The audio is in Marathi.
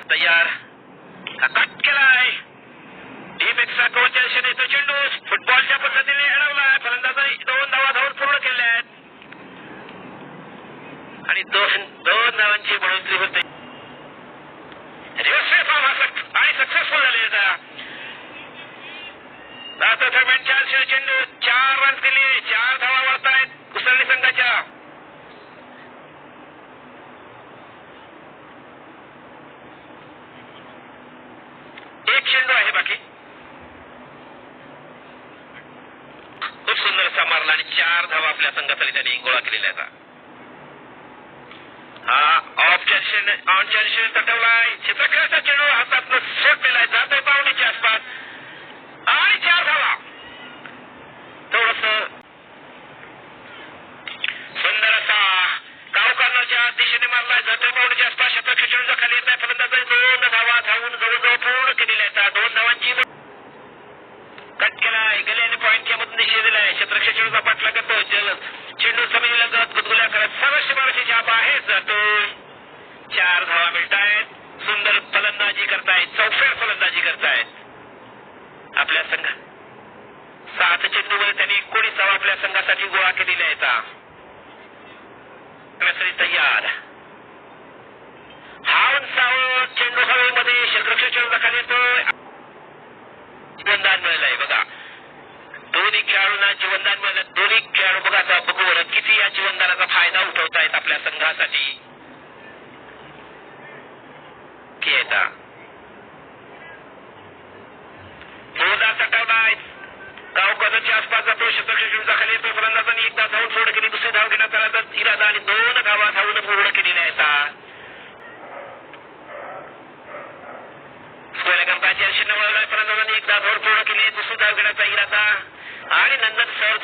तयार. कट केलाय. डीप एक्स्ट्रा कव्हरच्या दिशेने तो चेंडू फुटबॉलच्या पद्धतीने अडवलाय. फलंदाजांनी 2 धावा धावून पूर्ण केल्या आहेत आणि दोन धावांची बढोतरी होते. आणि सक्सेसफुल झाले आता. दरम्यान 4 चेंडू 4 रन केले. 4 धावा वाढतायत कुसळणी संघाच्या. एक चेंडू आहे बाकी. खूप सुंदर असा मारला आणि 4 धावा आपल्या संघासाठी त्यांनी गोळा केलेल्या आहेत. हा ऑफच्या दिशेने ऑनच्या दिशेने तटवलाय. क्षेत्रखेळाचा चेंडू हातातनं सोडलेला आहे. जातोय पावणीच्या आसपास आणि 4 धावा. थोडस सुंदर असा गावकरणाच्या दिशेने मारलाय. जातोय पावणीच्या आसपास. क्षेत्रखेळ चेंडूचा खाली येत आहे. फलंदाजांनी 2 धावा धावून जवळजवळ पूर्ण केलेल्या आहेत. 2 धावांची कट केलाय. गेल्याने पॉईंटच्या मधून निषेध दिलाय. क्षेत्रखेळ चेंडूचा पाठला करतो. चेंडू जमिनीला गत गुदगुल्या करत सर्वस्वी माराची छाप आहे. जातोय. 4 धावा मिळतायत. सुंदर फलंदाजी करतायत. चौफेर फलंदाजी करतायत आपल्या संघ. 7 चेंडूवर त्यांनी 19 धावा आपल्या संघासाठी गोळा केलेल्या आहेत. तयार. हा उंचावर चेंडू हवेमध्ये. क्षेत्रखेळ चेंडूचा खाली येतोय. जीवनदान मिळालंय बघा. दोन्ही खेळाडूंना जीवनदान मिळालं. दोन्ही खेळाडू बघा आता बघू बरं किती या जीवनदानाचा फायदा उठवतायत आपल्या संघासाठी. जोरदार तटवलाय. गावकरच्या आसपास जातो. क्षेत्रखेळ चेंडूचा खाली येतोय. फलंदाजांनी एकदा धावून पूर्ण केली. दुसरी धाव घेण्यात आला तर इरादा आणि 2 धावा धावून पूर्ण केलेल्या आहेत. गंपाच्या दिशेने वळलाय. फलंदाजांनी एकदा धाव पूर्ण केली. दुसरी धाव घेण्याचा इरादा आणि नंतर सर